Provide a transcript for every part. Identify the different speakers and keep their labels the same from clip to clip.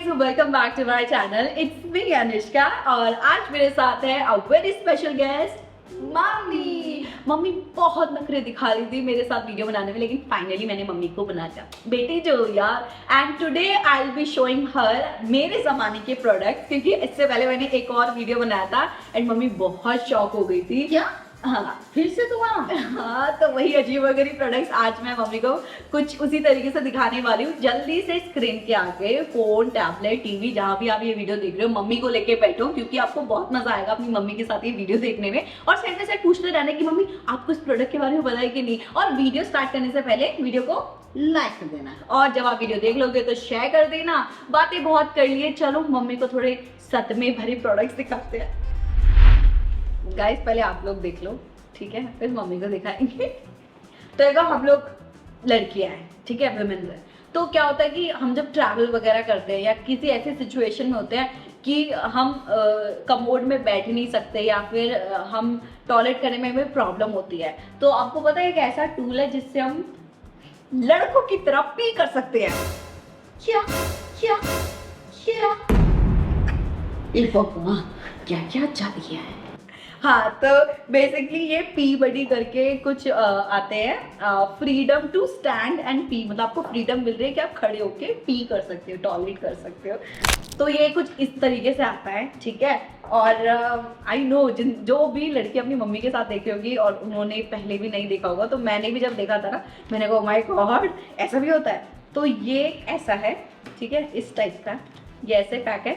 Speaker 1: Welcome back to my channel. It's me Anushka और आज मेरे साथ है a very special guest mummy. Mummy बहुत नखरे दिखा रही थी मेरे साथ वीडियो बनाने में, लेकिन फाइनली मैंने मम्मी को बना दिया बेटी जो यार। And today I will be showing हर मेरे जमाने के प्रोडक्ट्स, क्योंकि इससे पहले मैंने एक और वीडियो बनाया था एंड मम्मी बहुत शॉक हो गई थी।
Speaker 2: क्या?
Speaker 1: हाँ,
Speaker 2: फिर से तुम्हारा?
Speaker 1: हाँ, तो वही अजीबोगरीब प्रोडक्ट्स आज मैं मम्मी को कुछ उसी तरीके से दिखाने वाली हूँ। जल्दी से स्क्रीन के आगे फोन, टैबलेट, टीवी, जहाँ भी आप ये वीडियो देख रहे हो मम्मी को लेके बैठो, क्योंकि आपको बहुत मजा आएगा अपनी मम्मी के साथ ये वीडियो देखने में। और साइड में साइड पूछते रहना कि मम्मी आपको इस प्रोडक्ट के बारे में पता है कि नहीं। और वीडियो स्टार्ट करने से पहले वीडियो को
Speaker 2: लाइक कर देना
Speaker 1: और जब आप वीडियो देख लोगे तो शेयर कर देना। बातें बहुत कर लिए, चलो मम्मी को थोड़े सतमे भरे प्रोडक्ट्स दिखाते हैं। गाइस पहले आप लोग देख लो, ठीक है, फिर मम्मी को दिखाएंगे। तो एक हम लोग लड़कियां हैं, ठीक है, वुमेन है। तो क्या होता है कि हम जब ट्रैवल वगैरह करते हैं या किसी ऐसे सिचुएशन में होते हैं कि हम कमोड में बैठ नहीं सकते या फिर हम टॉयलेट करने में हमें प्रॉब्लम होती है, तो आपको पता है एक ऐसा टूल है जिससे हम लड़कों की तरह पी कर सकते हैं। क्या क्या क्या
Speaker 2: क्या क्या चाहिए है?
Speaker 1: हाँ, तो बेसिकली ये पी बडी करके कुछ आते हैं, freedom to stand and pee, मतलब आपको फ्रीडम मिल रही है कि आप खड़े होके पी कर सकते हो, टॉयलेट कर सकते हो। तो ये कुछ इस तरीके से आता है, ठीक है। और आई नो जो भी लड़की अपनी मम्मी के साथ देखी होगी और उन्होंने पहले भी नहीं देखा होगा, तो मैंने भी जब देखा था ना, मैंने कहा माय गॉड ऐसा भी होता है। तो ये ऐसा है, ठीक है, इस टाइप का ये ऐसे पैक है।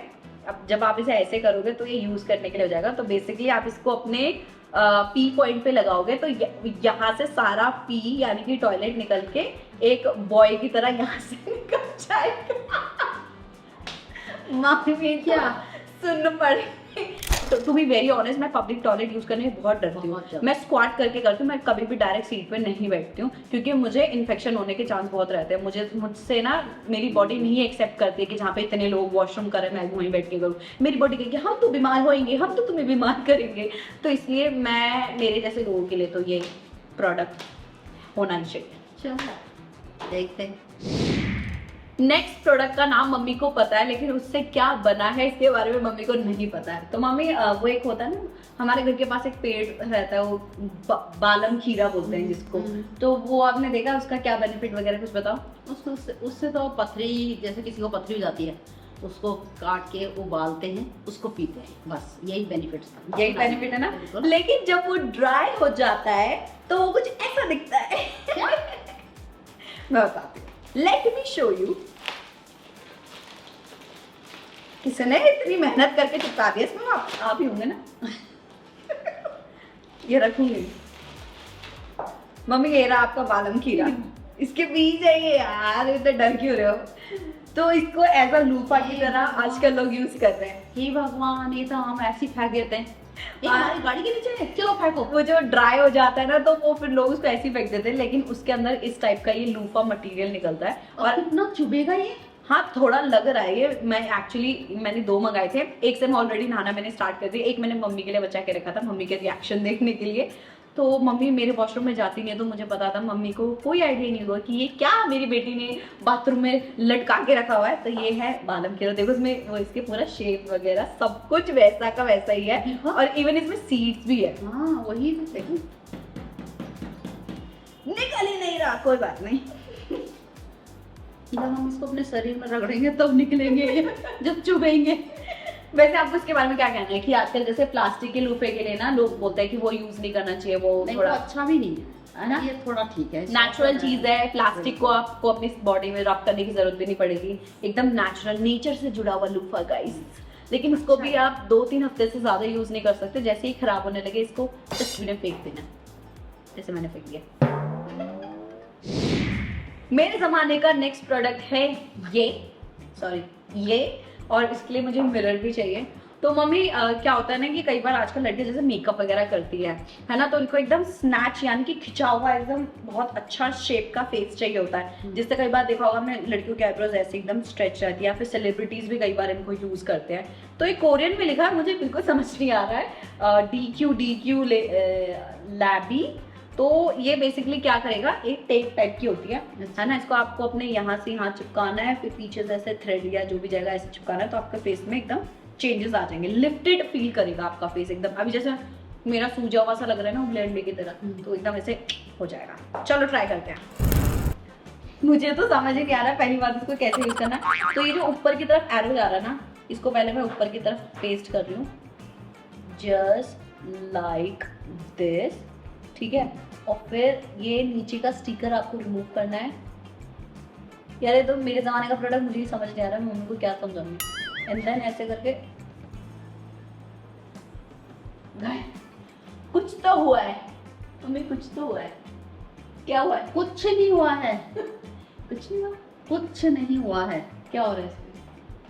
Speaker 1: अब जब आप इसे ऐसे करोगे तो ये यूज करने के लिए हो जाएगा। तो बेसिकली आप इसको अपने पी पॉइंट पे लगाओगे तो यहाँ से सारा पी यानी कि टॉयलेट निकल के एक बॉय की तरह यहाँ से निकल जाएगा। मम्मी क्या सुन पड़े। तो टू बी वेरी ऑनेस्ट, मैं पब्लिक टॉयलेट यूज करने में बहुत डरती हूँ। मैं स्क्वाट करके करती हूँ, मैं कभी भी डायरेक्ट सीट पे नहीं बैठती हूँ, क्योंकि मुझे इन्फेक्शन होने के चांस बहुत रहते हैं। मुझसे ना मेरी बॉडी नहीं एक्सेप्ट करती है कि जहाँ पे इतने लोग वॉशरूम करें मैं वहीं बैठ के करूँ। मेरी बॉडी कहेगी हम तो बीमार होएंगे, हम तो तुम्हें बीमार करेंगे। तो इसलिए मैं मेरे जैसे लोगों के लिए तो ये प्रोडक्ट होना नहीं चाहिए।
Speaker 2: चलो देखते हैं।
Speaker 1: नेक्स्ट प्रोडक्ट का नाम मम्मी को पता है, लेकिन उससे क्या बना है इसके बारे में मम्मी को नहीं पता है। तो मम्मी वो एक होता है ना, हमारे घर के पास एक पेड़ रहता है, वो बालम खीरा बोलते हैं जिसको। तो वो आपने देखा, उसका क्या बेनिफिट वगैरह कुछ बताओ।
Speaker 2: उससे तो पथरी, जैसे किसी को पथरी हो जाती है, उसको काट के उबालते हैं, उसको पीते हैं, बस यही बेनिफिट था।
Speaker 1: यही बेनिफिट है ना। लेकिन जब वो ड्राई हो जाता है तो वो कुछ ऐसा दिखता है। मैं बताती हूँ, लेट मी शो यू। किसने इतनी मेहनत करके चिपका दिया इसमें? आप ही होंगे ना। ये रखूंगी मम्मी, ये रहा आपका बालम खीरा। इसके बीज है ये यार, इतने डर क्यों रहे हो? तो इसको एज अ लूफा की तरह आजकल लोग यूज कर रहे हैं।
Speaker 2: हे भगवान, ये तो हम ऐसे ही फेंक देते हैं। हमारी गाड़ी के नीचे है, चलो फेंको।
Speaker 1: वो जो ड्राई हो जाता है ना, तो वो फिर लोग उसको ऐसे ही फेंक देते हैं, लेकिन उसके अंदर इस टाइप का ये लूफा मटेरियल निकलता है।
Speaker 2: और कितना चुभेगा ये?
Speaker 1: हाँ, थोड़ा लग रहा है ये। मैंने 2 मंगाए थे, एक से मैं ऑलरेडी नहाना मैंने स्टार्ट कर दिया, एक मैंने मम्मी के लिए बचा के रखा था, मम्मी के रिएक्शन देखने के लिए। तो मम्मी मेरे वॉशरूम में जाती नहीं है, तो मुझे पता था, मम्मी को कोई आइडिया नहीं हुआ कि ये क्या मेरी बेटी ने बाथरूम में लटका के रखा हुआ है। तो ये है बालम खीरा। देखो इसमें वो इसके पूरा शेप वगैरह सब कुछ वैसा का वैसा ही है, और इवन इसमें सीड्स भी है।
Speaker 2: हाँ वही देखो,
Speaker 1: निकल ही नहीं रहा, कोई बात नहीं।
Speaker 2: जब हम इसको अपने शरीर में रगड़ेंगे तब निकलेंगे, जब चुभेंगे।
Speaker 1: वैसे आपको इसके बारे में क्या कहना है कि आजकल जैसे प्लास्टिक के लूफे के लिए ना लोग बोलते हैं कि वो यूज नहीं करना चाहिए, वो
Speaker 2: नहीं,
Speaker 1: थोड़ा
Speaker 2: वो अच्छा भी नहीं है ना, ये थोड़ा ठीक है,
Speaker 1: नेचुरल चीज है। प्लास्टिक को आपको अपनी बॉडी में रब करने की जरूरत भी नहीं पड़ेगी, एकदम नेचुरल नेचर से जुड़ा हुआ लूफा गाइस। लेकिन इसको भी आप 2-3 हफ्ते से ज्यादा यूज नहीं कर सकते, जैसे ही खराब होने लगे इसको डस्टबिन में फेंक देना, जैसे मैंने फेंक दिया। मेरे जमाने का नेक्स्ट प्रोडक्ट है ये, और इसके लिए मुझे मिरर भी चाहिए। तो मम्मी क्या होता है ना कि कई बार आजकल लड़कियां जैसे मेकअप वगैरह करती है ना, तो उनको एकदम स्नैच यानी कि खिंचा हुआ एकदम बहुत अच्छा शेप का फेस चाहिए होता है। जिससे कई बार देखा होगा हमने, लड़कियों के आईब्रोज ऐसे एकदम स्ट्रेच रहती है, या फिर सेलिब्रिटीज भी कई बार इनको यूज करते हैं। तो ये कोरियन में लिखा है, मुझे बिल्कुल समझ नहीं आ रहा है। DQ लैबी तो ये बेसिकली क्या करेगा, एक टेप टाइप की होती है ना, इसको आपको अपने यहाँ से यहाँ चिपकाना है, फिर पीछे से ऐसे थ्रेड या जो भी जगह ऐसे चिपकाना है, तो आपके फेस में एकदम चेंजेस आ जाएंगे, लिफ्टेड फील करेगा आपका फेस एकदम। अभी जैसे मेरा सूजा हुआ सा लग रहा है ना ब्लेंड की तरह, तो एकदम ऐसे हो जाएगा। चलो ट्राई करते हैं। मुझे तो समझ ही नहीं आ रहा पहली बार इसको कैसे यूज करना है। तो ये जो ऊपर की तरफ एरो जा रहा है ना, इसको पहले मैं ऊपर की तरफ पेस्ट कर रही हूँ, जस्ट लाइक दिस, ठीक है। और फिर ये नीचे का स्टिकर आपको रिमूव करना है। यार ये तो मेरे जमाने का प्रोडक्ट, मुझे ही समझ नहीं आ रहा है, मैं मम्मी को क्या समझाऊंगी। एंड देन ऐसे करके कुछ तो हुआ है मम्मी, कुछ तो हुआ है। क्या हुआ है?
Speaker 2: कुछ नहीं हुआ है। कुछ नहीं हुआ, कुछ नहीं हुआ है।
Speaker 1: क्या हो रहा है इसमें?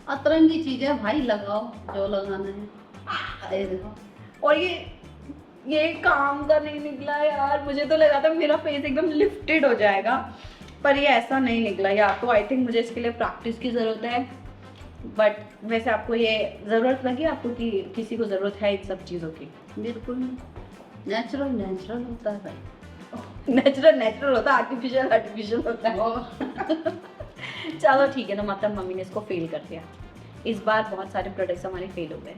Speaker 2: अतरंगी चीजें भाई लगाओ जो लगाना है। ये देखो,
Speaker 1: और ये काम का नहीं निकला यार। मुझे तो लगा था मेरा फेस एकदम लिफ्टेड हो जाएगा, पर ये ऐसा नहीं निकला यार। तो आई थिंक मुझे इसके लिए प्रैक्टिस की ज़रूरत है। बट वैसे आपको ये ज़रूरत लगी आपको कि किसी को ज़रूरत है इन सब चीज़ों की?
Speaker 2: बिल्कुल नेचुरल नेचुरल होता है भाई।
Speaker 1: नेचुरल नेचुरल होता है, आर्टिफिशियल आर्टिफिशियल होता है। चलो ठीक है, तो मतलब मम्मी ने इसको फेल कर दिया। इस बार बहुत सारे प्रोडक्ट्स हमारे फेल हो गए।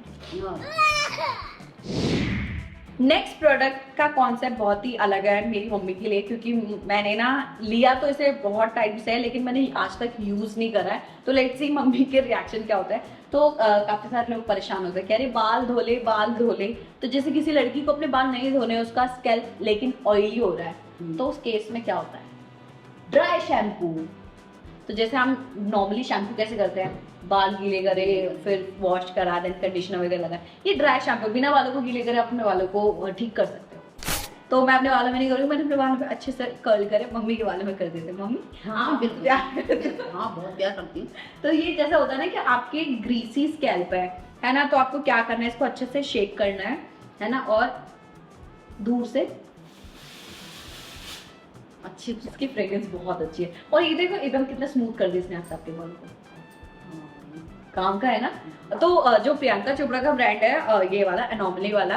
Speaker 1: नेक्स्ट प्रोडक्ट का कॉन्सेप्ट बहुत ही अलग है मेरी मम्मी के लिए, क्योंकि मैंने ना लिया तो इसे बहुत टाइम से है, लेकिन मैंने आज तक यूज नहीं करा है। तो लेट्स सी मम्मी के रिएक्शन क्या होता है। तो काफी सारे लोग परेशान होते हैं, कह रहे बाल धोले बाल धोले। तो जैसे किसी लड़की को अपने बाल नहीं धोने, उसका स्कैल्प लेकिन ऑयली हो रहा है, तो उस केस में क्या होता है, ड्राई शैम्पू। तो जैसे हम नॉर्मली शैम्पू कैसे करते हैं, बाल गीले करे फिर वॉश करा देन कंडीशनर वगैरह लगा, ये ड्राई शैम्पू बिना बालों को गीले करे अपने बालों को ठीक कर सकते हो। तो मैं अपने बालों में नहीं करूँगी, मैंने अपने बालों में अच्छे से कर्ल करे, मम्मी के बालों में कर देते। मम्मी
Speaker 2: हाँ बिल्कुल, हाँ बहुत प्यार करती हूँ।
Speaker 1: तो ये जैसा होता है ना कि आपके ग्रीसी स्कैल्प है ना, तो आपको क्या करना है, इसको अच्छे से शेक करना है ना, और दूर से अच्छी, इसकी फ्रेग्रेंस बहुत अच्छी है। और ये देखो एकदम कितना स्मूथ कर दिया इसने आपके बालों को, काम का है ना। तो जो प्रियंका चोपड़ा का ब्रांड है ये वाला एनोमली वाला,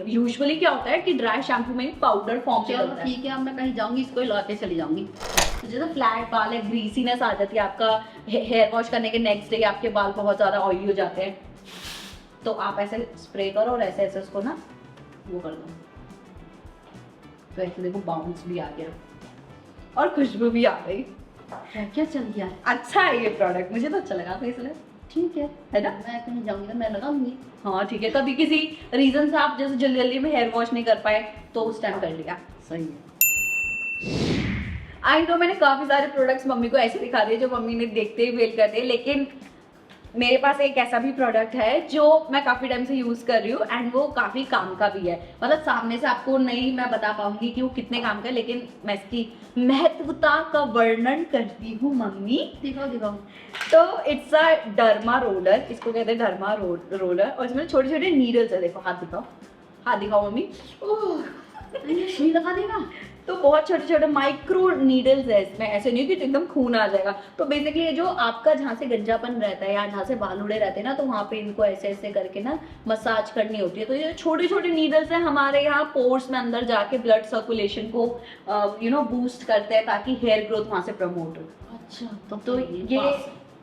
Speaker 1: यूजुअली क्या होता है कि ड्राई शैम्पू में पाउडर फॉर्म से होता है।
Speaker 2: ठीक है, अब मैं कहीं जाऊंगी इसको ला के चली जाऊंगी।
Speaker 1: तो जैसे फ्लैट बाल है, ग्रीसीनेस आ जाती है, आपका हेयर वॉश करने के नेक्स्ट डे आपके बाल बहुत ज्यादा ऑयली हो जाते हैं, तो आप ऐसे स्प्रे करो और ऐसे ऐसे उसको ना वो कर दो, तो ऐसे देखो बाउंस भी आ गया और खुशबू भी आ गई।
Speaker 2: क्या चल गया है?
Speaker 1: अच्छा है ये प्रोडक्ट, मुझे तो अच्छा लगा था इसलिए।
Speaker 2: ठीक है
Speaker 1: ना,
Speaker 2: मैं कहीं जाऊंगी तो मैं लगाऊंगी।
Speaker 1: हाँ ठीक है, कभी किसी रीजन से आप जैसे जल्दी जल्दी में हेयर वॉश नहीं कर पाए तो उस टाइम कर लिया,
Speaker 2: सही है।
Speaker 1: आई नो मैंने काफी सारे प्रोडक्ट्स मम्मी को ऐसे दिखा दिए जो मम्मी ने देखते ही फेल कर दिए, लेकिन मेरे पास एक ऐसा भी प्रोडक्ट है जो मैं काफी टाइम से यूज कर रही हूँ एंड वो काफी काम का भी है। मतलब सामने से आपको नहीं मैं बता पाऊंगी कि वो कितने काम का है, लेकिन मैं इसकी महत्वता का वर्णन करती हूँ मम्मी।
Speaker 2: दिखाओ दिखाओ।
Speaker 1: तो इट्स अ डर्मा रोलर, इसको कहते हैं डर्मा रोलर, और इसमें छोटे छोटे नीडल्स है। देखो हाथ दिखाओ, हाथ दिखाओ मम्मी। ओह
Speaker 2: सुई लगा देगा।
Speaker 1: तो बहुत छोटे छोटे माइक्रो नीडल्स है इसमें, ऐसे नहीं कि एकदम खून आ जाएगा। तो बेसिकली ये जो आपका जहाँ से गंजापन रहता है या जहाँ से बाल उड़े रहते हैं ना, तो वहाँ पे इनको ऐसे ऐसे करके ना मसाज करनी होती है। तो ये छोटे छोटे नीडल्स है हमारे यहाँ पोर्स में अंदर जाके ब्लड सर्कुलेशन को बूस्ट करते हैं ताकि हेयर ग्रोथ वहाँ से प्रमोट हो।
Speaker 2: अच्छा
Speaker 1: तो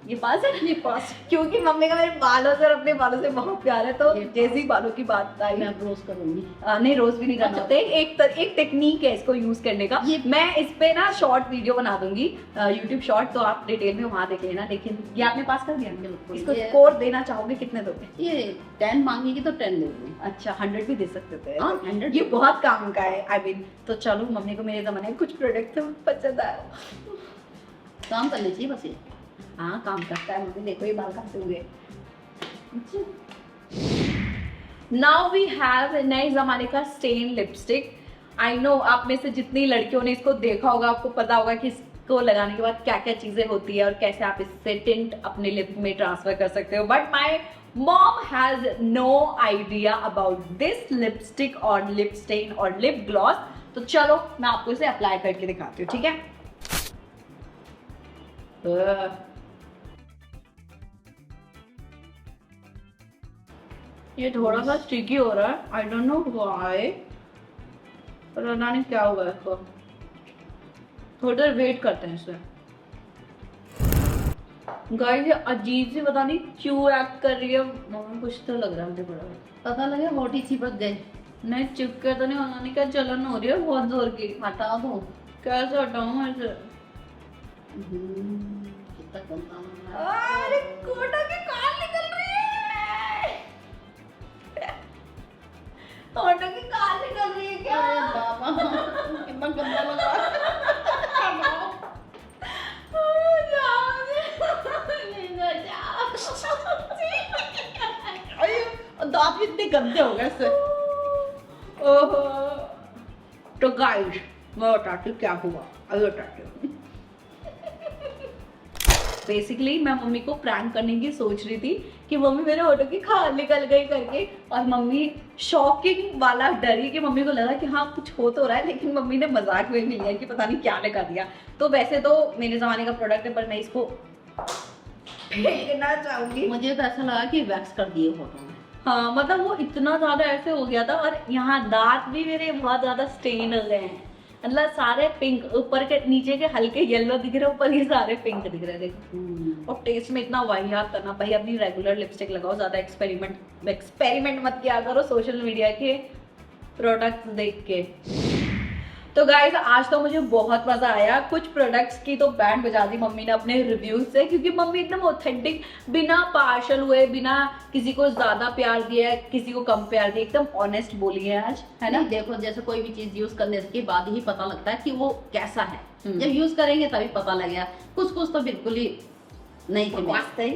Speaker 1: ये पास है,
Speaker 2: ये पास,
Speaker 1: क्योंकि मम्मी का मेरे बालों से और अपने बालों से बहुत प्यार है, तो जैसी बालों की बात आई
Speaker 2: मैं रोज करूंगी।
Speaker 1: नहीं रोज भी नहीं करना होता है, एक टेक्निक है इसको यूज करने का। मैं इस पे ना शॉर्ट वीडियो बना दूंगी यूट्यूब शॉर्ट, तो आप डिटेल में वहां देख लेना। लेकिन ये आपने पास कर दिया,
Speaker 2: बिल्कुल।
Speaker 1: इसको स्कोर देना चाहोगे कितने दोगे?
Speaker 2: ये 10 मांगेगी तो 10 दे दूंगी।
Speaker 1: अच्छा 100 भी दे सकते थे।
Speaker 2: हाँ 100
Speaker 1: ये बहुत काम का है आई मीन। तो चलो मम्मी को मेरे जमाने में कुछ प्रोडक्ट तो पसंद आया,
Speaker 2: काम करनी चाहिए बस। ये
Speaker 1: हाँ काम करता है मम्मी, देखो ये बाल कहाँ से हुए। नाउ वी हैव नए जमाने का स्टेन लिपस्टिक। आई नो आप में से जितनी लड़कियों ने इसको देखा होगा आपको पता होगा कि इसको लगाने के बाद क्या क्या चीजें होती है और कैसे आप इससे टिंट अपने लिप में ट्रांसफर कर सकते हो। But my mom has no idea about this lipstick और लिप स्टेन और लिप ग्लॉस। तो चलो मैं आपको इसे अप्लाई करके दिखाती हूँ, ठीक है। ये थोड़ा सा स्टिकी हो रहा है, आई डोंट नो व्हाई। पता नहीं क्या हुआ है इसको, थोड़ी देर वेट करते हैं इससे। गाइस ये अजीब सी पता नहीं क्यों एक्ट कर रही है मम्मी, कुछ तो लग रहा है मुझे बड़ा।
Speaker 2: पता लगे मोटी चिपक गई।
Speaker 1: नहीं चिपके तो नहीं, उन्होंने क्या जलन हो रही है बहुत जोर की।
Speaker 2: हटा दो।
Speaker 1: कैसे हटाऊं ऐसे?
Speaker 2: कितना गंदा लग रहा है।
Speaker 1: अरे कोटा की कान निकल रही है, कोटा की कान निकल रही है क्या?
Speaker 2: अरे बाबा कितना गंदा लग रहा है। दांत भी इतने गंदे हो गए इससे।
Speaker 1: ओहो। तो गाइस मैं बताती हूँ क्या हुआ, अभी बताती हूँ। बेसिकली मैं मम्मी को प्रैंक करने की सोच रही थी कि मम्मी मेरे होठों की खाल निकल गई करके, और मम्मी शॉकिंग वाला डरी कि मम्मी को लगा कि हाँ कुछ हो तो रहा है, लेकिन मम्मी ने मजाक में नहीं लिया कि पता नहीं क्या लगा दिया। तो वैसे तो मेरे जमाने का प्रोडक्ट है, पर मैं इसको फेंकना चाहूंगी।
Speaker 2: मुझे तो ऐसा लगा कि वैक्स कर दिए होठों में।
Speaker 1: हाँ मतलब वो इतना ज्यादा ऐसे हो गया था, और यहाँ दांत भी मेरे बहुत ज्यादा स्टेन हो गए हैं, मतलब सारे पिंक, ऊपर के नीचे के हल्के येलो दिख रहे हैं, ऊपर ये सारे पिंक दिख रहे हैं देखो। और टेस्ट में इतना वाहियात था ना भाई, अपनी रेगुलर लिपस्टिक लगाओ, ज्यादा एक्सपेरिमेंट मत किया करो सोशल मीडिया के प्रोडक्ट्स देख के। तो गाइस आज तो मुझे बहुत मजा आया, कुछ प्रोडक्ट्स की तो बैंड बजा दी मम्मी ने अपने रिव्यूज से, क्योंकि मम्मी एकदम ऑथेंटिक, बिना पार्शल हुए, बिना किसी को ज्यादा प्यार दिया किसी को कम प्यार दिया, एकदम ऑनेस्ट बोली है आज, है ना?
Speaker 2: देखो जैसे कोई भी चीज यूज करने के बाद ही पता लगता है कि वो कैसा है, जब यूज करेंगे तभी पता लगेगा। कुछ तो बिल्कुल ही नहीं थे,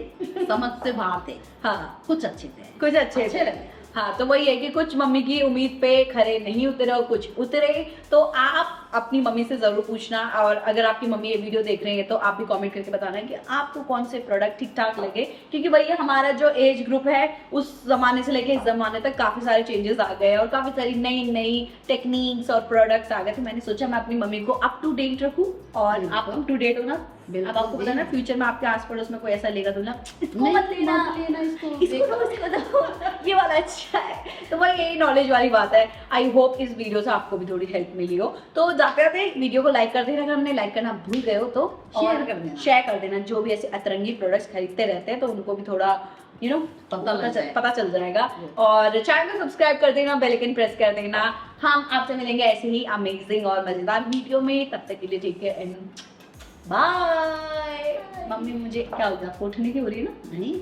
Speaker 2: समझ से बाहर थे।
Speaker 1: हाँ
Speaker 2: कुछ अच्छे थे,
Speaker 1: कुछ अच्छे लगे। हाँ तो वही है कि कुछ मम्मी की उम्मीद पे खरे नहीं उतरे और कुछ उतरे, तो आप अपनी मम्मी से जरूर पूछना, और अगर आपकी मम्मी ये वीडियो देख रही है तो आप भी कमेंट करके बताना कि आपको कौन से प्रोडक्ट ठीक ठाक लगे, क्योंकि भैया हमारा जो एज ग्रुप है उस जमाने से लेके इस जमाने तक काफी सारे चेंजेस आ गए और काफी सारी नई टेक्निक्स और प्रोडक्ट्स आ गए, तो मैंने सोचा मैं अपनी मम्मी को अप टू डेट रखूं, और आप अप टू डेट हो ना। अब आपको पता ना फ्यूचर में आपके आस पड़ोस में कोई ऐसा लेगा दूल्हा, इसको मत लेना इसको ये वाला अच्छा है। तो वही यही नॉलेज वाली बात है। आई होप इस वीडियो से आपको भी थोड़ी हेल्प मिली हो। तो जाते जाते वीडियो को लाइक कर देना, अगर हमने लाइक करना भूल गए हो तो शेयर कर देना। जो भी ऐसे अतरंगी प्रोडक्ट्स खरीदते रहते हैं तो उनको भी थोड़ा पता चल जाएगा। और चैनल को सब्सक्राइब कर देना, बेल आइकन प्रेस कर देना। हम आपसे मिलेंगे ऐसे ही अमेजिंग और मजेदार वीडियो में, तब तक के लिए ठीक है एंड बाय। मम्मी मुझे क्या हो गया, उठने की हो रही है ना?
Speaker 2: नहीं